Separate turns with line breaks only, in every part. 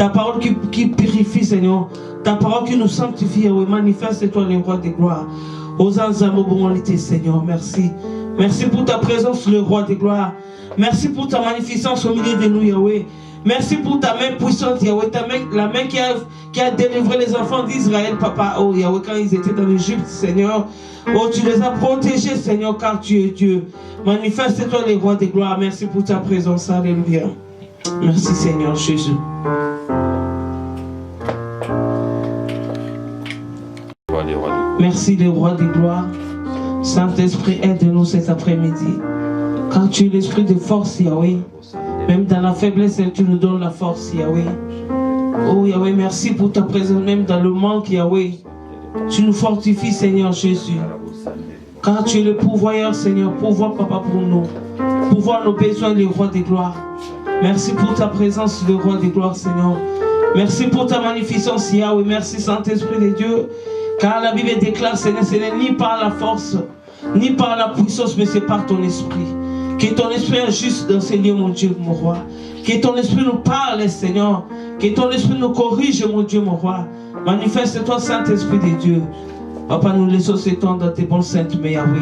Ta parole qui purifie, Seigneur. Ta parole qui nous sanctifie, Yahweh. Manifeste-toi, le roi des gloires. Aux anzamobonité, Seigneur. Merci. Merci pour ta présence, le roi des gloires. Merci pour ta magnificence au milieu de nous, Yahweh. Merci pour ta main puissante, Yahweh. La main qui a délivré les enfants d'Israël, Papa. Oh, Yahweh, quand ils étaient dans l'Égypte, Seigneur. Oh, tu les as protégés, Seigneur, car tu es Dieu. Manifeste-toi, les rois des gloires. Merci pour ta présence. Alléluia. Merci, Seigneur Jésus. Merci, les rois des gloires. Saint-Esprit, aide-nous cet après-midi. Car tu es l'esprit de force, Yahweh. Même dans la faiblesse, tu nous donnes la force, Yahweh. Oh, Yahweh, merci pour ta présence, même dans le manque, Yahweh. Tu nous fortifies, Seigneur Jésus. Car tu es le pourvoyeur, Seigneur. Pourvois, Papa, pour nous. Pourvois nos besoins, les rois des gloires. Merci pour ta présence, le roi des gloires, Seigneur. Merci pour ta magnificence, Yahweh. Merci, Saint-Esprit de Dieu. Car la Bible déclare, Seigneur, ce n'est ni par la force, ni par la puissance, mais c'est par ton esprit. Que ton esprit ajuste dans ces lieux, mon Dieu, mon roi. Que ton esprit nous parle, Seigneur. Que ton esprit nous corrige, mon Dieu, mon roi. Manifeste-toi, Saint-Esprit de Dieu. Papa, nous laissons s'étendre dans tes bonnes saintes mains, Yahweh.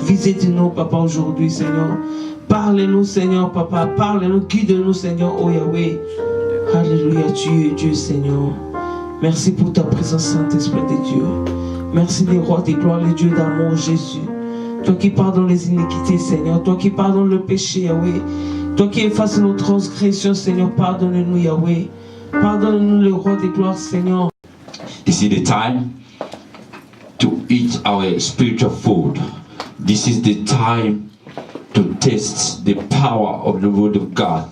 Visite-nous, Papa, aujourd'hui, Seigneur. Parle-nous, Seigneur, Papa. Parle-nous, guide-nous, Seigneur, oh Yahweh. Alléluia, tu es Dieu, Seigneur. Merci pour ta présence, Saint-Esprit de Dieu. Merci des rois, des gloires, les dieux d'amour, Jésus. Toi qui pardonnes les iniquités, Seigneur. Toi qui pardonnes le péché, Yahweh. Toi qui effaces nos transgressions, Seigneur. Pardonne-nous, Yahweh. Pardonne-nous, le roi des gloires, Seigneur.
This is the time to eat our spiritual food. This is the time to taste the power of the word of God.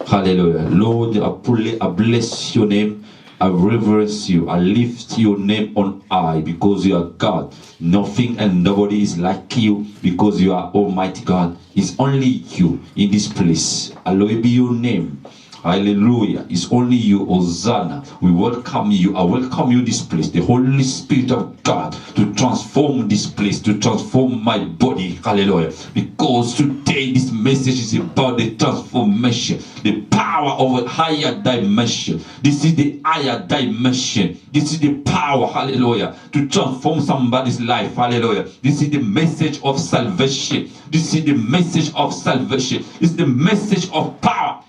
Hallelujah. Lord, I bless your name. I reverence you. I lift your name on high because you are God. Nothing and nobody is like you because you are Almighty God. It's only you in this place. Hallowed be your name. Hallelujah. It's only you, Hosanna. We welcome you. I welcome you this place. The Holy Spirit of God to transform this place, to transform my body. Hallelujah. Because today this message is about the transformation, the power of a higher dimension. This is the higher dimension. This is the power, hallelujah, to transform somebody's life. Hallelujah. This is the message of salvation. This is the message of salvation. It's the message of power.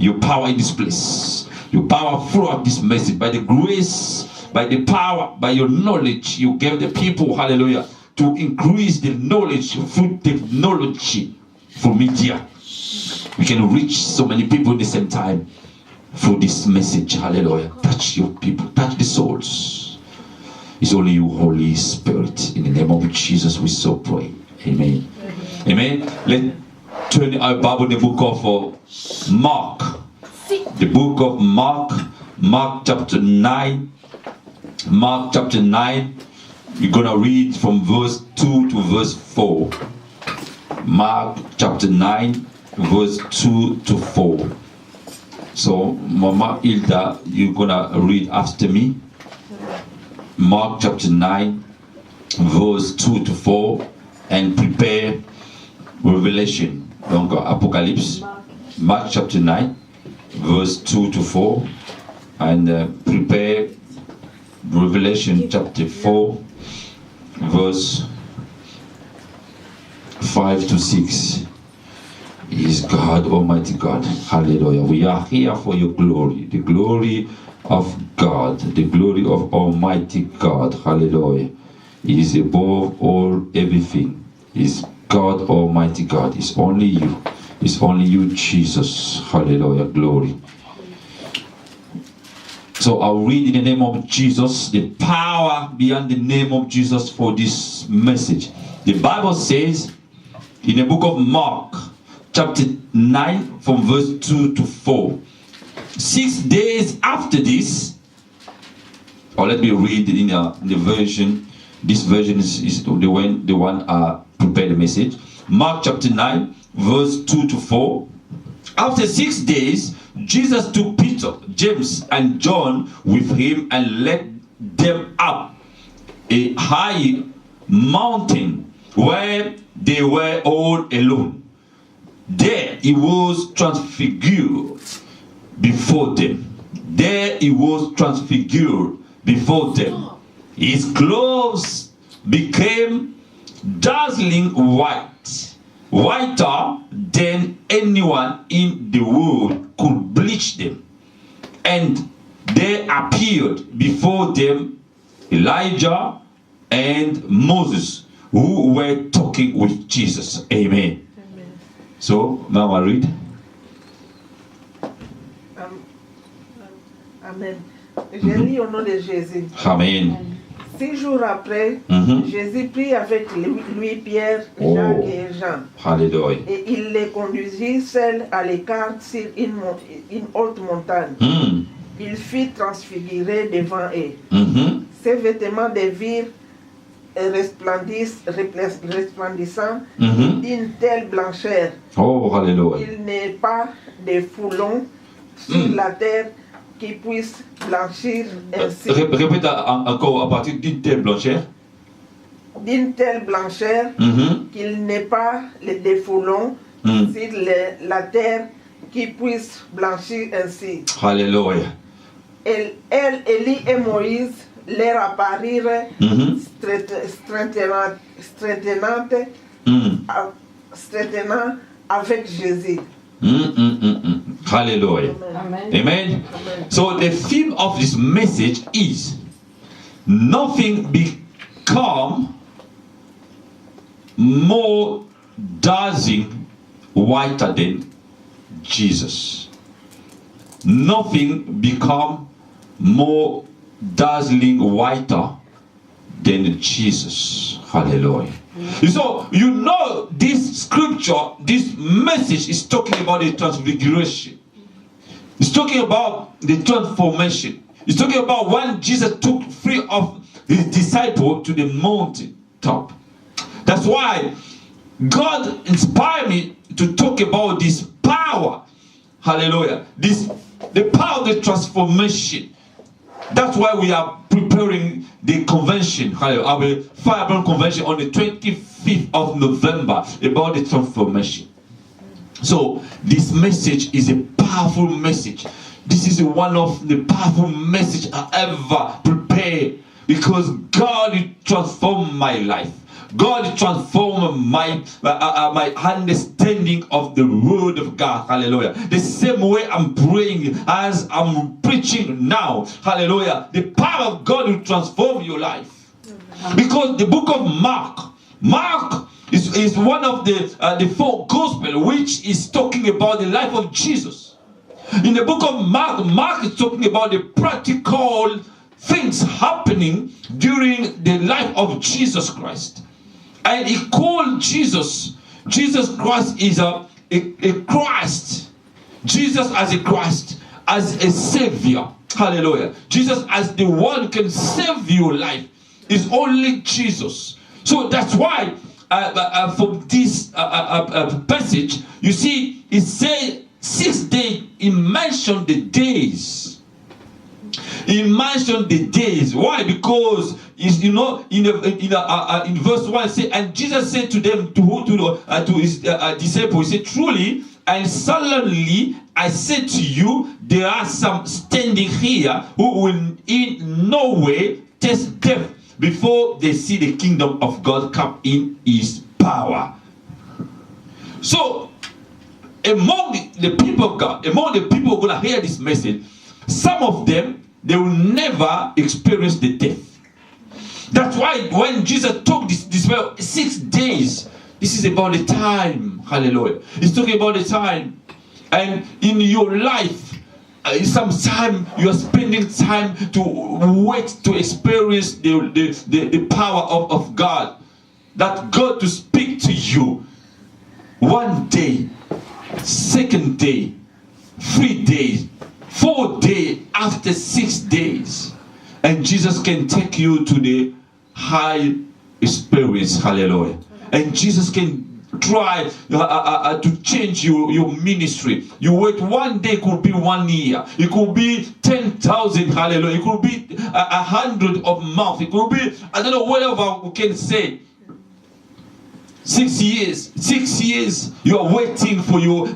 Your power in this place, your power throughout this message, by the grace, by the power, by your knowledge, you gave the people, hallelujah, to increase the knowledge through technology, through media. We can reach so many people at the same time through this message, hallelujah. Touch your people, touch the souls. It's only you, Holy Spirit. In the name of Jesus, we so pray. Amen. Amen. Let's turn our Bible in the book of Mark. The book of Mark. Mark chapter 9. Mark chapter 9. We're going to read from verse 2 to verse 4. Mark chapter 9, verse 2 to 4. So, Mama Hilda, you're going to read after me. Mark chapter 9, verse 2 to 4. And prepare Revelation. Donc, Apocalypse, Mark chapter 9, verse 2 to 4, and prepare Revelation chapter 4, verse 5 to 6. He is God, Almighty God. Hallelujah. We are here for your glory, the glory of God, the glory of Almighty God. Hallelujah. He is above all everything. He is God, Almighty God. It's only you. It's only you, Jesus. Hallelujah. Glory. So I'll read in the name of Jesus, the power beyond the name of Jesus for this message. The Bible says in the book of Mark, chapter 9, from verse 2 to 4. 6 days after this, or let me read it in the version. This version is the one prepare the message. Mark chapter 9, verse 2 to 4. After 6 days, Jesus took Peter, James, and John with him and led them up a high mountain where they were all alone. There he was transfigured before them. there he was transfigured before them. His clothes became dazzling white, whiter than anyone in the world could bleach them. And there appeared before them Elijah and Moses, who were talking with Jesus. Amen. Amen. So, now I read.
Amen. Je lis au nom de Jésus.
Amen.
6 jours après, Jésus prit avec lui Pierre, Jacques et Jean.
Alléluia.
Et il les conduisit seuls à l'écart sur une haute montagne. Il fit transfigurer devant eux. Ses vêtements devinrent resplendissants d'une telle blancheur.
Oh, alléluia.
Il n'est pas de foulon sur la terre qui puisse blanchir ainsi.
Répète encore à partir d'une telle blancheur.
D'une telle blancheur qu'il n'est pas de foulon sur la terre qui puisse blanchir ainsi.
Alléluia.
Élie et Moïse leur apparirent straightenant avec Jésus.
Hallelujah.
Amen.
Amen. So the theme of this message is nothing become more dazzling whiter than Jesus. Nothing become more dazzling whiter than Jesus. Hallelujah. So you know this scripture, this message is talking about the transfiguration. It's talking about the transformation. It's talking about when Jesus took 3 of his disciples to the mountain top. That's why God inspired me to talk about this power. Hallelujah. The power of the transformation. That's why we are preparing the convention, our Fireburn convention on the 25th of November about the transformation. So this message is a powerful message. This is one of the powerful messages I ever prepared because God will transform my life. God transformed my understanding of the word of God. Hallelujah. The same way I'm praying as I'm preaching now. Hallelujah. The power of God will transform your life. Because the book of Mark is one of the 4 gospels which is talking about the life of Jesus. In the book of Mark is talking about the practical things happening during the life of Jesus Christ. And he called Jesus Christ is a Christ. Jesus as a Christ, as a Savior. Hallelujah. Jesus as the one who can save your life is only Jesus. So that's why from this passage, you see, it says 6 days. He mentioned the days. He mentioned the days. Why? Because in verse 1 it says, and Jesus said to them, to his disciples, he said, truly and solemnly I say to you, there are some standing here who will in no way taste death before they see the kingdom of God come in his power. So among the people of God, among the people who are going to hear this message, some of them, they will never experience the death. That's why when Jesus talked this 6 days, this is about the time. Hallelujah. He's talking about the time. And in your life, sometimes you are spending time to wait to experience the power of God. That God to speak to you. 1 day, 2nd day, 3 days, 4 days, after 6 days, and Jesus can take you to the high experience. Hallelujah. And Jesus can try to change your ministry. You wait 1 day, could be 1 year, it could be 10,000. Hallelujah. It could be 100 of months, it could be, I don't know, whatever we can say. 6 years. 6 years you are waiting for your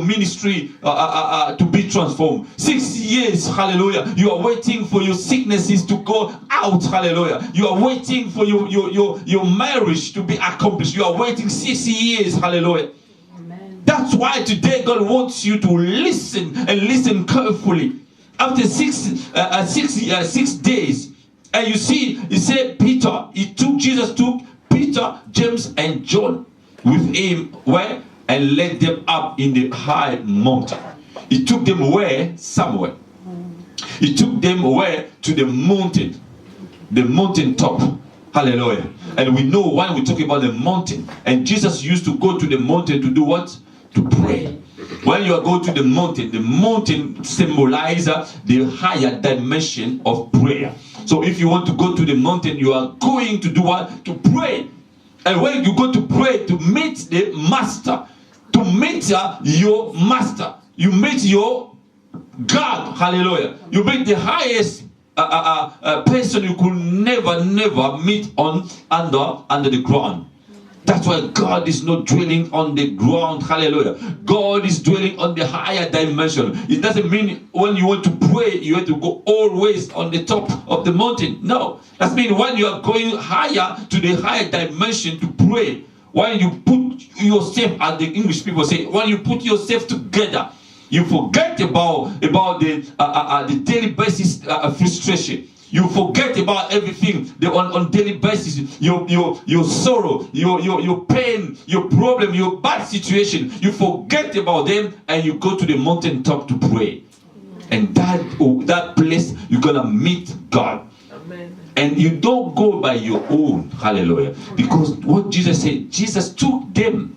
ministry to be transformed. 6 years, hallelujah, you are waiting for your sicknesses to go out, hallelujah. You are waiting for your marriage to be accomplished. You are waiting 6 years, hallelujah. Amen. That's why today God wants you to listen and listen carefully. After 6 days, and you see, he said Jesus took Peter, James, and John with him where? And led them up in the high mountain. He took them where? Somewhere. He took them where? To the mountain top. Hallelujah. And we know why we talk about the mountain. And Jesus used to go to the mountain to do what? To pray. When you are going to the mountain symbolizes the higher dimension of prayer. So if you want to go to the mountain, you are going to do what? To pray. And when you go to pray, to meet the master, to meet your master, you meet your God. Hallelujah. You meet the highest person you could never meet under the ground. That's why God is not dwelling on the ground. Hallelujah. God is dwelling on the higher dimension. It doesn't mean when you want to pray, you have to go always on the top of the mountain. No. That means when you are going higher to the higher dimension to pray, when you put yourself, as the English people say, when you put yourself together, you forget about the daily basis frustration. You forget about everything on daily basis. Your sorrow, your pain, your problem, your bad situation. You forget about them and you go to the mountaintop to pray. And that place you're gonna meet God. Amen. And you don't go by your own. Hallelujah. Because what Jesus said, Jesus took them.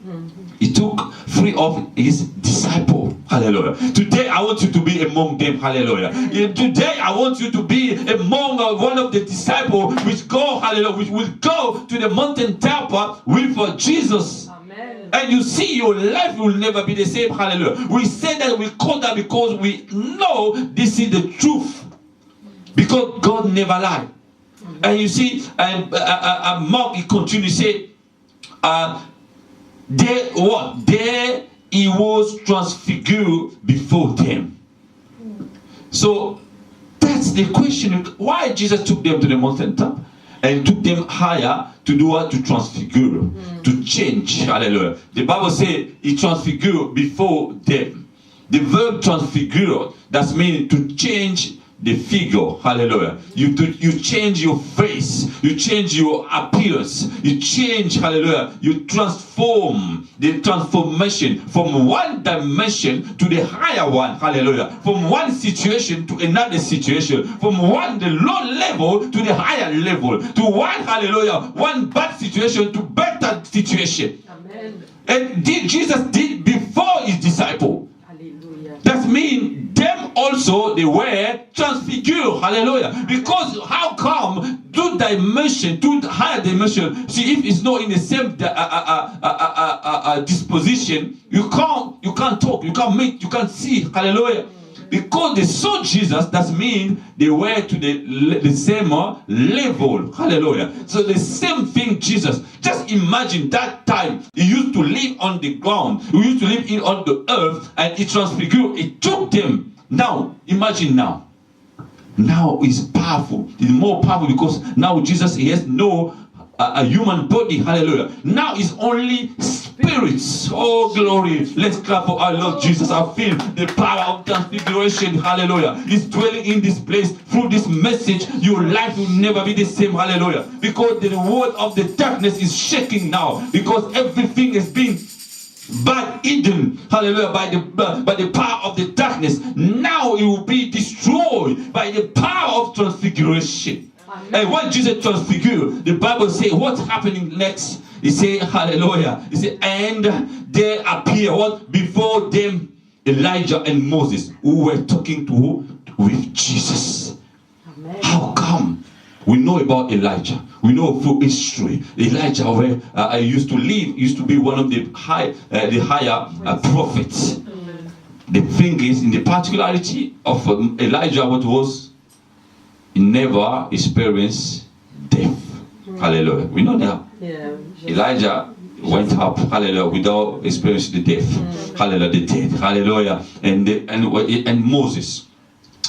He took 3 of his disciples. Hallelujah. Today I want you to be among them. Hallelujah. Today I want you to be among one of the disciples which go, hallelujah, which will go to the mountain top with Jesus. Amen. And you see your life will never be the same. Hallelujah. We say that, we call that because we know this is the truth. Because God never lied. And you see, and Mark, he continues to say, there he was transfigured before them. So that's the question. Why Jesus took them to the mountaintop and took them higher to do what? To transfigure, to change. Hallelujah. The Bible says he transfigured before them. The verb transfigure, that means to change the figure. Hallelujah. You change your face, you change your appearance, you change, hallelujah, you transform, the transformation from one dimension to the higher one. Hallelujah. From one situation to another situation, from the low level to the higher level, to one, hallelujah, one bad situation to better situation. Amen. And Jesus did before his disciple. Hallelujah. That means them also, they were transfigured. Hallelujah. Because how come two dimension, two higher dimension, see, if it's not in the same disposition, you can't talk, you can't meet, you can't see. Hallelujah. Because they saw Jesus, that means they were to the same level. Hallelujah. So the same thing, Jesus. Just imagine that time he used to live on the ground. He used to live on the earth, and he transfigured. It took them. Now, imagine now. Now it's powerful. It's more powerful because now Jesus, he has no a human body. Hallelujah. Now it's only spirits. Oh, glory. Let's clap for our Lord Jesus. I feel the power of transfiguration. Hallelujah. He's dwelling in this place. Through this message, your life will never be the same. Hallelujah. Because the world of the darkness is shaking now. Because everything has been hidden, hallelujah, by the power of the darkness. Now it will be destroyed by the power of transfiguration. Amen. And when Jesus transfigured, the Bible says what's happening next. He said, hallelujah. He said, and there appeared what before them Elijah and Moses, who were talking with Jesus. Amen. How come? We know about Elijah. We know through history, Elijah, where used to be one of the higher prophets. Amen. The thing is, in the particularity of Elijah, what was, he never experienced death. Hallelujah. We know that. Yeah. Elijah went up, hallelujah, without experiencing the death, hallelujah, the death, hallelujah, and Moses.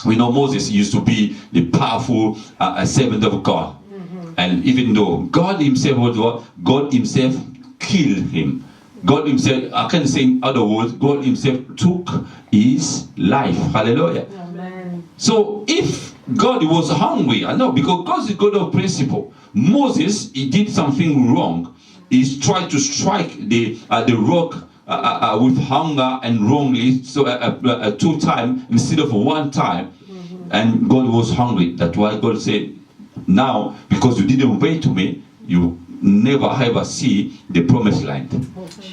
We know Moses used to be the powerful servant of God, and even though God Himself killed him. God Himself, I can say in other words, God Himself took his life, hallelujah.
Amen.
So if God was hungry, I know, because God is God of principle. Moses, he did something wrong. He tried to strike the rock with hunger and wrongly, so 2 times instead of 1 time. And God was hungry. That's why God said, now, because you didn't obey to me, you never ever see the promised land.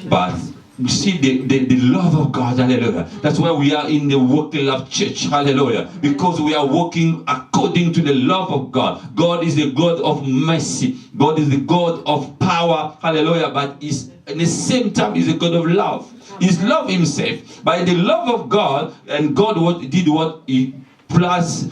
But you see the love of God, hallelujah. That's why we are in the Working Love Church, hallelujah. Because we are walking according to the love of God. God is the God of mercy. God is the God of power, hallelujah. But is at the same time is a God of love. He's love Himself. By the love of God, and God did what He plus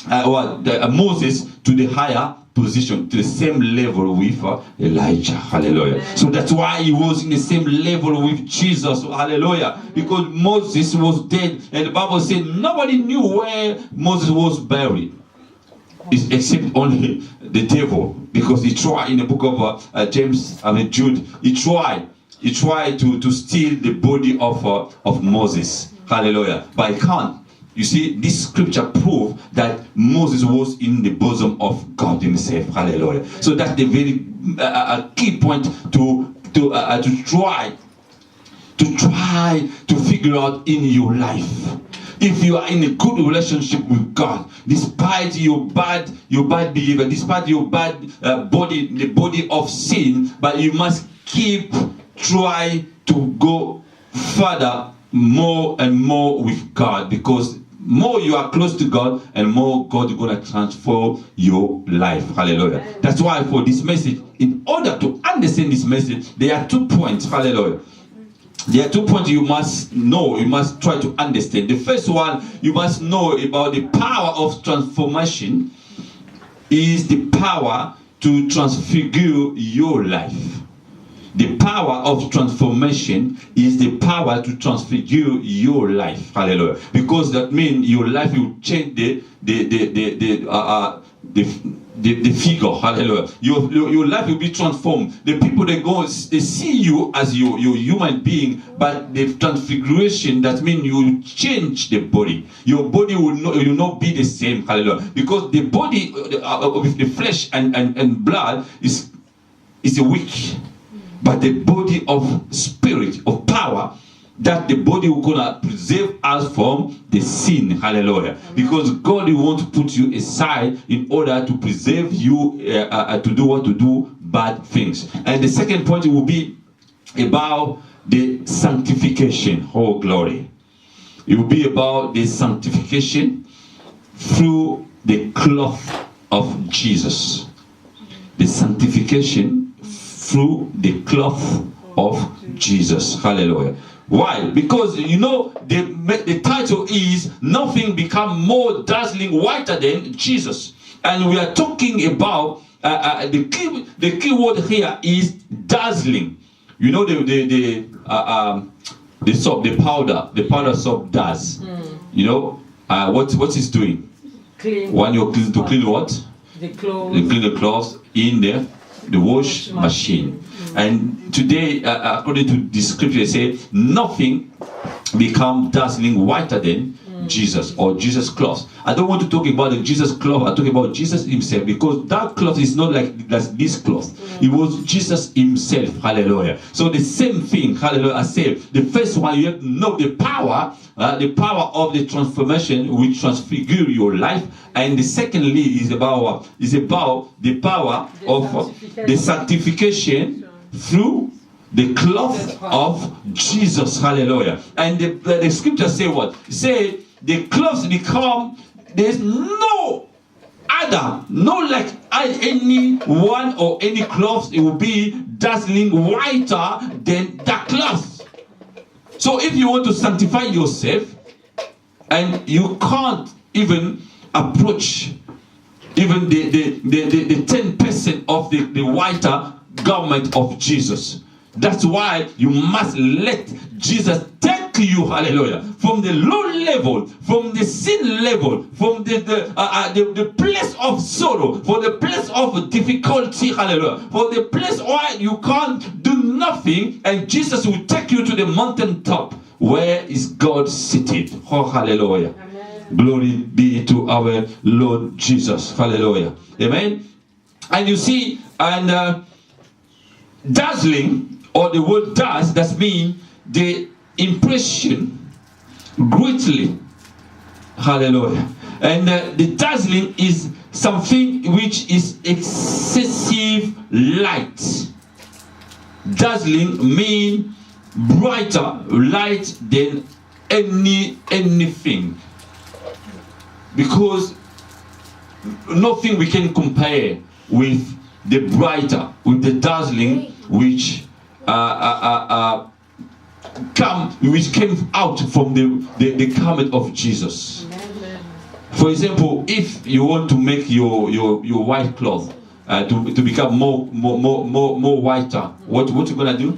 Moses to the higher position, to the same level with Elijah, hallelujah. Amen. So that's why he was in the same level with Jesus, hallelujah. Because Moses was dead, and the Bible said nobody knew where Moses was buried, except only the devil, because he tried in the book of Jude. He tried to steal the body of Moses, hallelujah. But he can't. You see, this scripture proves that Moses was in the bosom of God Himself. Hallelujah. So that's the very key point to try to figure out in your life. If you are in a good relationship with God, despite your bad behavior, despite your bad body, the body of sin, but you must keep trying to go further, more and more with God, because more you are close to God, and more God is going to transform your life. Hallelujah. Amen. That's why for this message, in order to understand this message, there are 2 points. Hallelujah. There are 2 points you must know, you must try to understand. The first one, you must know about the power of transformation is the power to transfigure your life. The power of transformation is the power to transfigure your life. Hallelujah. Because that means your life will change the figure. Hallelujah. Your life will be transformed. The people they see you as your human being, but the transfiguration, that means you will change the body. Your body will not be the same. Hallelujah. Because the body with the flesh and blood is weak. But the body of spirit, of power, that the body will gonna preserve us from the sin. Hallelujah. Because God will want to put you aside in order to preserve you to do bad things. And the second point will be about the sanctification. Oh, glory. It will be about the sanctification through the cloth of Jesus. The sanctification through the cloth of Jesus. Hallelujah. Why? Because you know the title is Nothing Become More Dazzling Whiter Than Jesus. And we are talking about the key word here is dazzling. You know the soap, the powder soap does. You know what it's doing?
Clean.
When you're to clean what?
The clothes.
You clean the clothes in the wash machine. And today, according to the scripture, it says nothing become dazzling whiter than Jesus or Jesus cloth. I don't want to talk about the Jesus cloth. I talk about Jesus Himself, because that cloth is not like this cloth. It was Jesus Himself. Hallelujah. So the same thing. Hallelujah. I say the first one, you have to know the power of the transformation which transfigure your life, and the secondly is about the power of the sanctification through the cloth of Jesus. Hallelujah. And the scripture say what? Say the cloths become, there's no other, no like any one or any cloth, it will be dazzling whiter than that cloth. So if you want to sanctify yourself, and you can't even approach even the 10% of the whiter garment of Jesus. That's why you must let Jesus take you, hallelujah, from the low level, from the sin level, from the place of sorrow, from the place of difficulty, hallelujah, from the place where you can't do nothing, and Jesus will take you to the mountaintop. Where is God seated? Oh, hallelujah. Amen. Glory be to our Lord Jesus. Hallelujah. Amen. And you see, and dazzling, or the word dazzle, that means the impression greatly. Hallelujah. And the dazzling is something which is excessive light. Dazzling means brighter light than anything, because nothing we can compare with the brighter, with the dazzling which came out from the garment of Jesus. For example, if you want to make your white cloth to become more whiter, what you gonna do?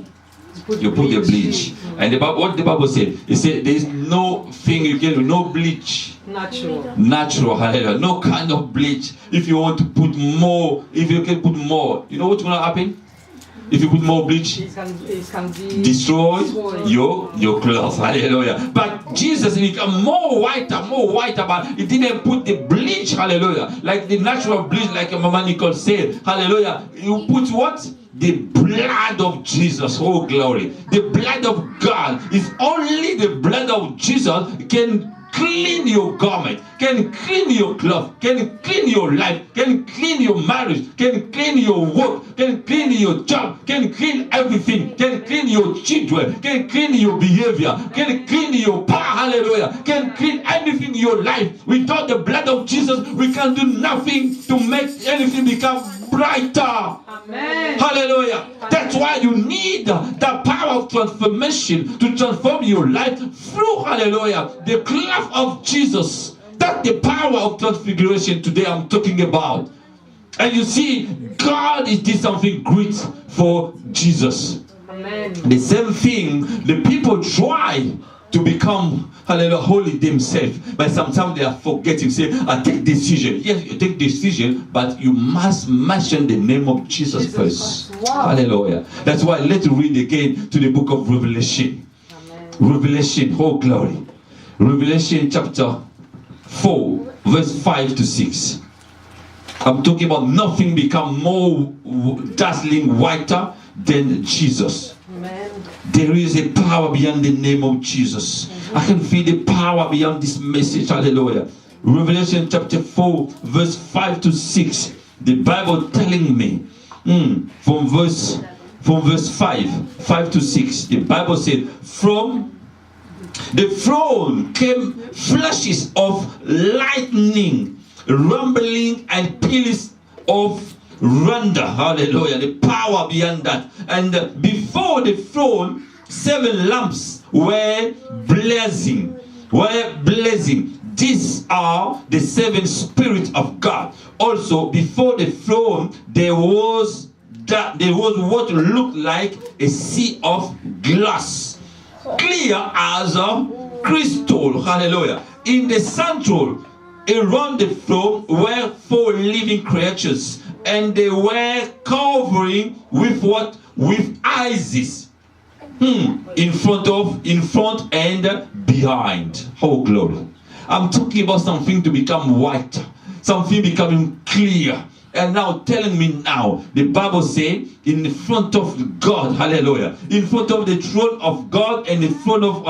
You put the bleach. And what the Bible said, it said there is no thing you can do, no bleach. Natural, hallelujah. No kind of bleach. If you want to put more, if you can put more, you know what's gonna happen? If you put more bleach, it can destroy your clothes. Hallelujah. But Jesus became more whiter, but he didn't put the bleach, hallelujah, like the natural bleach, like Mama Nicole said, hallelujah. You put what? The blood of Jesus. Oh, glory. The blood of God. Is only the blood of Jesus can clean your garment, can clean your cloth, can clean your life, can clean your marriage, can clean your work, can clean your job, can clean everything, can clean your children, can clean your behavior, can clean your power, hallelujah, can clean everything in your life. Without the blood of Jesus, we can do nothing to make anything become brighter. Amen. Hallelujah. That's why you need the power of transformation to transform your life through, hallelujah, the cloth of Jesus. That's the power of transfiguration today I'm talking about. And you see, God did something great for Jesus. Amen. The same thing, the people try to become, hallelujah, holy themselves, but sometimes they are forgetting. Say, I take decision. Yes, you take decision, but you must mention the name of Jesus first. Wow. Hallelujah. That's why let's read again to the book of Revelation. Amen. Revelation, oh glory. Revelation chapter 4, verse 5 to 6. I'm talking about nothing become more dazzling whiter than Jesus. Amen. There is a power beyond the name of Jesus. Mm-hmm. I can feel the power beyond this message. Hallelujah. Revelation chapter 4, verse 5 to 6. The Bible telling me from verse 5 to 6. The Bible said, from the throne came flashes of lightning, rumbling, and peals of thunder. Hallelujah. The power beyond that. And before the throne, 7 lamps were blazing. These are the 7 spirits of God. Also, before the throne, there was what looked like a sea of glass, clear as a crystal. Hallelujah. In the central, around the throne, were 4 living creatures, and they were covering with what? With eyes. In front and behind. Oh, glory. I'm talking about something to become white, something becoming clear. And now telling me now, the Bible says, in front of God, hallelujah, in front of the throne of God and in front of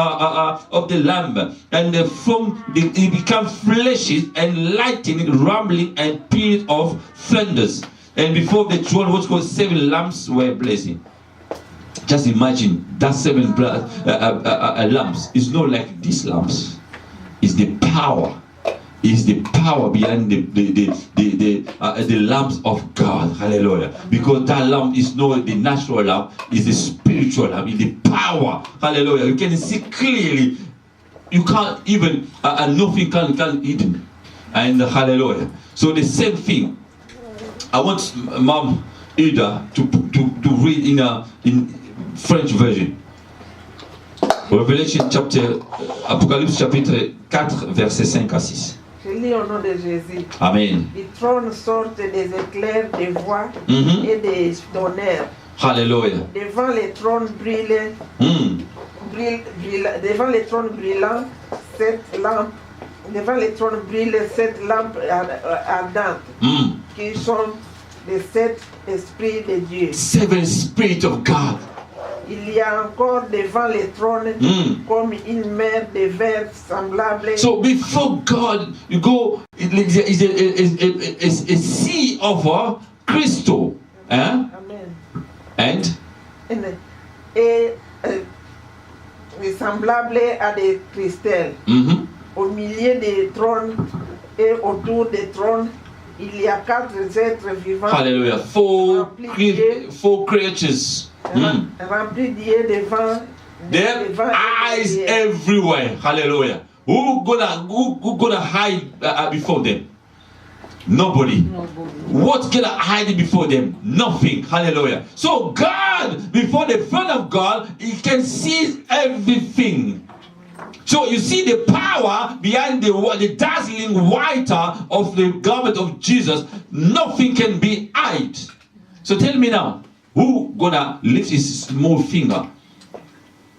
the Lamb, and it becomes flashes and lightning, rumbling, and peals of thunders. And before the throne, what's called 7 lamps were blazing. Just imagine that 7 lamps. It's not like these lamps. It's the power. Is the power behind the lamps of God. Hallelujah. Because that lamp is not the natural lamp, it's the spiritual lamp, it's the power. Hallelujah. You can see clearly. You can't even nothing can hidden. And hallelujah. So the same thing. I want Mom Ida to read in French version. Revelation chapter, Apocalypse chapitre 4, versets 5 à 6.
Je lis au nom de Jésus.
Amen.
Du trône sortent des éclairs, des voix et des tonnerres.
Hallelujah.
Devant les trônes devant les trônes brillants, devant les trônes brillent 7 lampes ardentes qui sont les 7 esprits de Dieu.
7 Spirits of God.
Il y a encore devant les trônes comme une mer de verre semblable.
So before God, you go, it's a sea of crystal.
Amen.
And
semblable à des cristals. Au milieu des trônes et autour des trônes, il y a 4 êtres vivants.
Hallelujah. 4 creatures.
Remplis d'yeux devant.
Their eyes everywhere. Hallelujah. Who gonna hide before them? Nobody. What's gonna hide before them? Nothing. Hallelujah. So God, before the throne of God, He can see everything. So you see the power behind the dazzling white of the garment of Jesus. Nothing can be hid. So tell me now, who gonna lift his small finger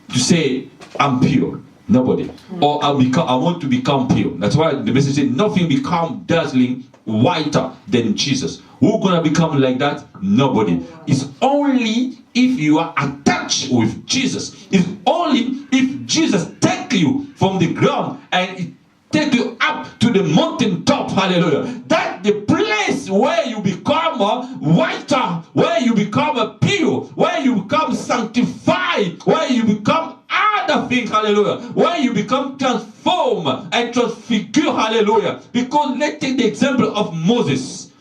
to say, I'm pure? Nobody. Or I want to become pure. That's why the message says nothing become dazzling whiter than Jesus. Who gonna become like that? Nobody. It's only if you are attached with Jesus. It's only if Jesus take you from the ground and take you up to the mountain top. Hallelujah. That's the place where you become whiter, where you become pure, where you become sanctified, where you become other things. Hallelujah. Where you become transformed and transfigured. Hallelujah. Because let's take the example of Moses.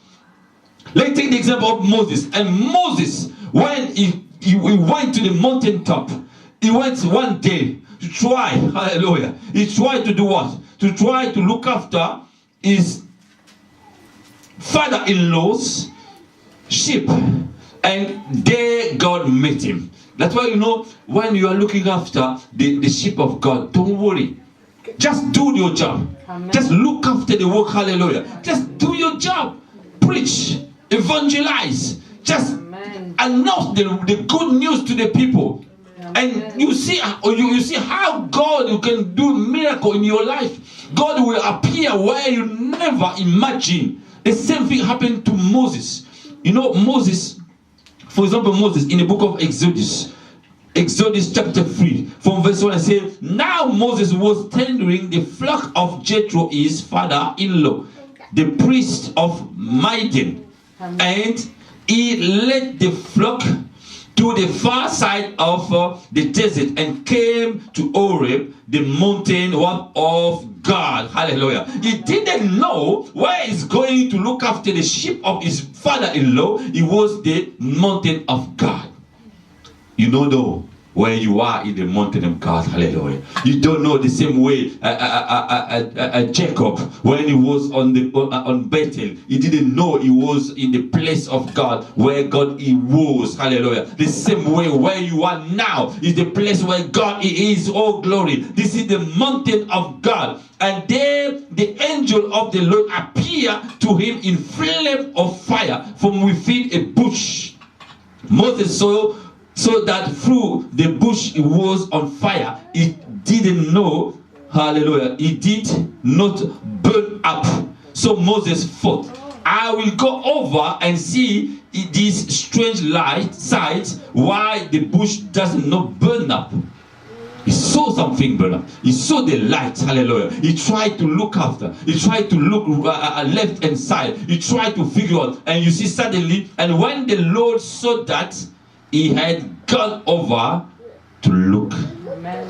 Let's take the example of Moses. And Moses, when he went to the mountain top, he went one day to try. Hallelujah. He tried to do what? To try to look after his father-in-law's sheep. And there God met him. That's why, you know, when you are looking after the sheep of God, don't worry. Just do your job. Amen. Just look after the work. Hallelujah. Just do your job. Preach. Evangelize. Just announce the good news to the people. And you see how God can do miracle in your life. God will appear where you never imagine. The same thing happened to Moses. You know, Moses, for example, Moses in the book of Exodus chapter 3, from verse 1, I say, now Moses was tendering the flock of Jethro, his father-in-law, the priest of Midian. And he led the flock to the far side of the desert and came to Horeb, the mountain of God. Hallelujah. He didn't know where he's going to look after the sheep of his father-in-law. It was the mountain of God. You don't know where you are in the mountain of God. Hallelujah. You don't know the same way Jacob, when he was on Bethel, he didn't know he was in the place of God, where God he was. Hallelujah. The same way where you are now is the place where God is. Oh glory. This is the mountain of God. And there the angel of the Lord appeared to him in flame of fire from within a bush. Moses saw that through the bush it was on fire. He didn't know, hallelujah, it did not burn up. So Moses thought, I will go over and see these strange sights, why the bush does not burn up. He saw something burn up. He saw the light. Hallelujah. He tried to look after. He tried to look left and side. He tried to figure out. And you see suddenly, and when the Lord saw that, he had gone over to look. Amen.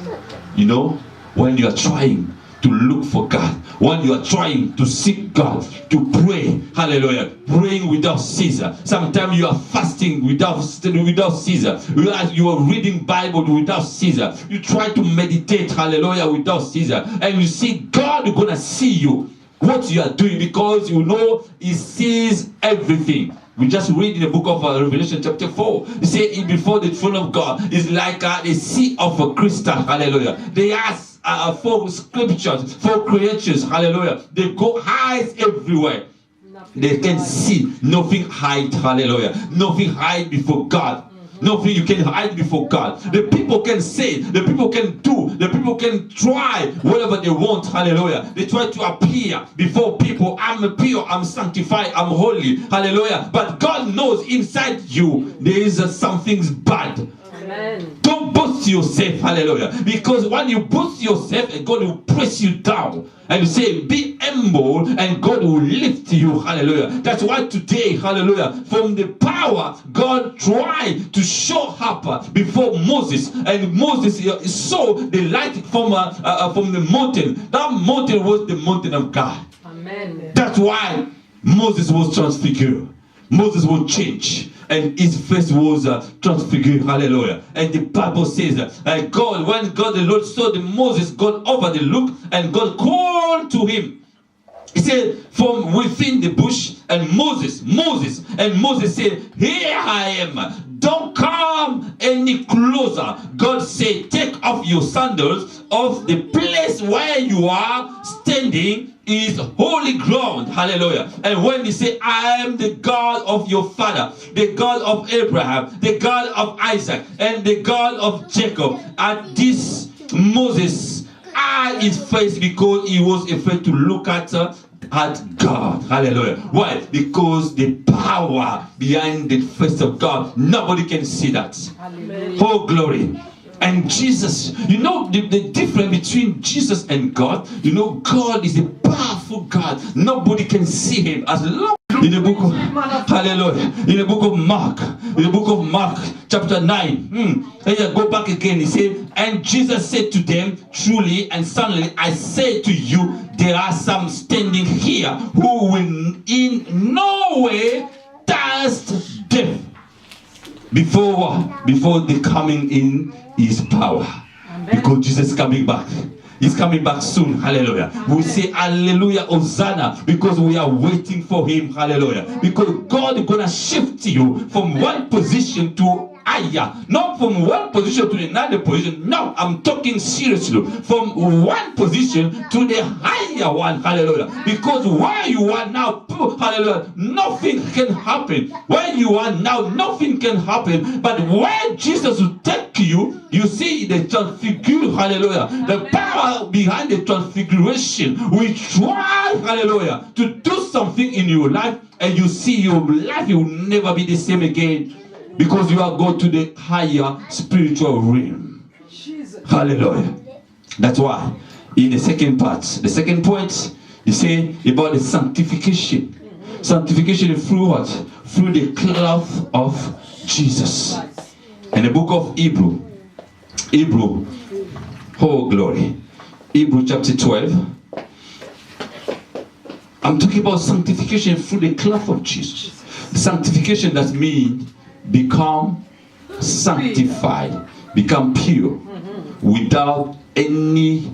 You know, when you are trying to look for God, when you are trying to seek God, to pray, hallelujah, praying without ceasing. Sometimes you are fasting without ceasing. You are reading Bible without ceasing. You try to meditate, hallelujah, without ceasing. And you see God is going to see you, what you are doing, because you know He sees everything. We just read in the book of Revelation chapter 4. He said, before the throne of God is like a sea of a crystal. Hallelujah. They ask 4 scriptures, 4 creatures. Hallelujah. They go eyes everywhere. They can see, nothing hide. Hallelujah. Nothing hide before God. Nothing you can hide before God. The people can say, the people can do, the people can try whatever they want. Hallelujah. They try to appear before people. I'm pure, I'm sanctified, I'm holy. Hallelujah. But God knows inside you there is something bad. Amen. Don't boast yourself, hallelujah. Because when you boast yourself, God will press you down. And you say, be humble, and God will lift you, hallelujah. That's why today, hallelujah, from the power, God tried to show up before Moses. And Moses saw the light from the mountain. That mountain was the mountain of God. Amen. That's why Moses was transfigured. Moses will change, and his face was transfigured. Hallelujah. And the Bible says when God the Lord saw the Moses, God overlooked, and God called to him. He said, from within the bush, and Moses said, here I am. Don't come any closer. God said, take off your sandals. Of the place where you are standing is holy ground. Hallelujah. And when he said, I am the God of your father, the God of Abraham, the God of Isaac, and the God of Jacob, at this Moses hid his face because he was afraid to look at God. Hallelujah. Why? Because the power behind the face of God, nobody can see that. Hallelujah. Oh, glory. And Jesus, you know the difference between Jesus and God. You know, God is a powerful God. Nobody can see him as long. In the book of Hallelujah. In the book of Mark, chapter 9. Go back again. He said, and Jesus said to them, truly and suddenly I say to you, there are some standing here who will in no way taste death before the coming in his power. Amen. Because Jesus is coming back. He's coming back soon. Hallelujah. We say hallelujah, Hosanna, because we are waiting for him. Hallelujah. Because God is going to shift you from one position to higher. Not from one position to another position. No, I'm talking seriously. From one position to the higher one. Hallelujah. Because where you are now, hallelujah, nothing can happen. Where you are now, nothing can happen. But where Jesus will take you, you see the transfiguration. Hallelujah. The power behind the transfiguration. We try, hallelujah, to do something in your life, and you see your life will never be the same again. Because you are going to the higher spiritual realm. Hallelujah. That's why in the second point, you say about the sanctification. Sanctification through what? Through the cloth of Jesus. In the book of Hebrew, oh glory, Hebrew chapter 12. I'm talking about sanctification through the cloth of Jesus. Sanctification, that means become sanctified, become pure, without any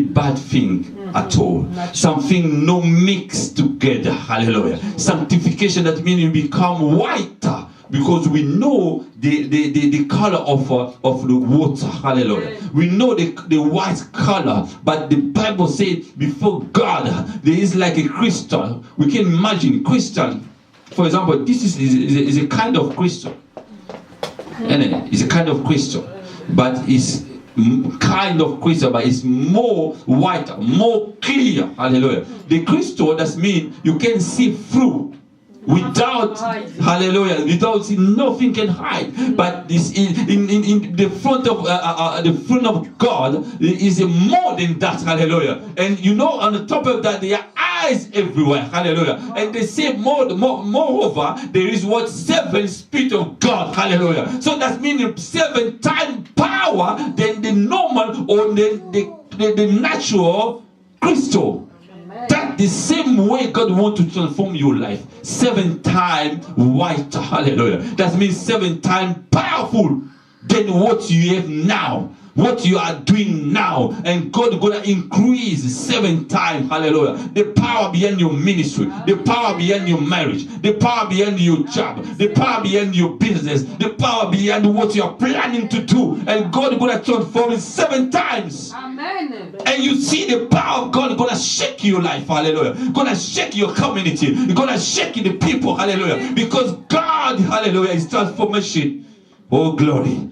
bad thing at all. Something no mixed together. Hallelujah. Sanctification, that means you become whiter, because we know the color of the water. Hallelujah. We know the white color, but the Bible says before God there is like a crystal. We can imagine crystal. For example, this is a kind of crystal. It's a kind of crystal, but it's kind of crystal, but it's more white, more clear. Hallelujah. The crystal, that means you can see through without, hallelujah, without nothing can hide. But this in the front of God is more than that. Hallelujah. And you know, on the top of that, there are eyes everywhere. Hallelujah. And they say moreover, there is what? 7 Spirit of God. Hallelujah. So that means 7 times power than the normal or the natural crystal. That's the same way God wants to transform your life. 7 times white. Hallelujah. That means 7 times powerful than what you have now. What you are doing now, and God is going to increase 7 times. Hallelujah. The power behind your ministry, the power behind your marriage, the power behind your job, the power behind your business, the power behind what you are planning to do, and God is going to transform it 7 times.
Amen.
And you see the power of God is going to shake your life. Hallelujah. Going to shake your community. It's going to shake the people. Hallelujah. Because God, hallelujah, is transformation. Oh, glory.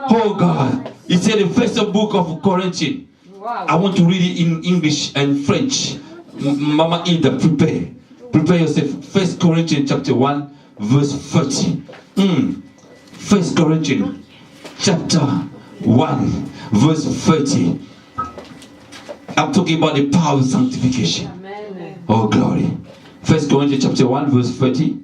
Oh God. He said in the first book of Corinthians. Wow. I want to read it in English and French. Mama Ida, prepare yourself. 1 Corinthians chapter 1 verse 30. 1 Corinthians chapter 1 verse 30. I'm talking about the power of sanctification. Amen. Oh glory. 1 Corinthians chapter 1 verse 30.